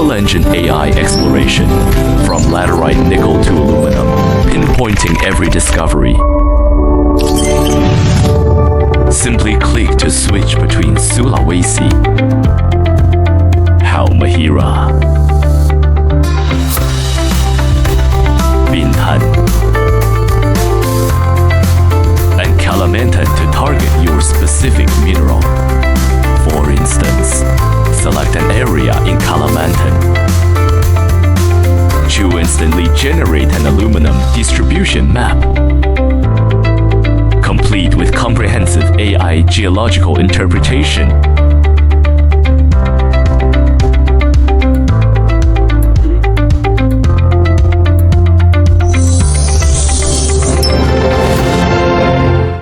Dual Engine AI Exploration, from laterite nickel to aluminum, pinpointing every discovery. Simply click to switch between Sulawesi, Halmahera, Bintan, and Kalimantan to target your specific mineral. For instance, select an area in Kalimantan. To instantly generate an aluminum distribution map, complete with comprehensive AI geological interpretation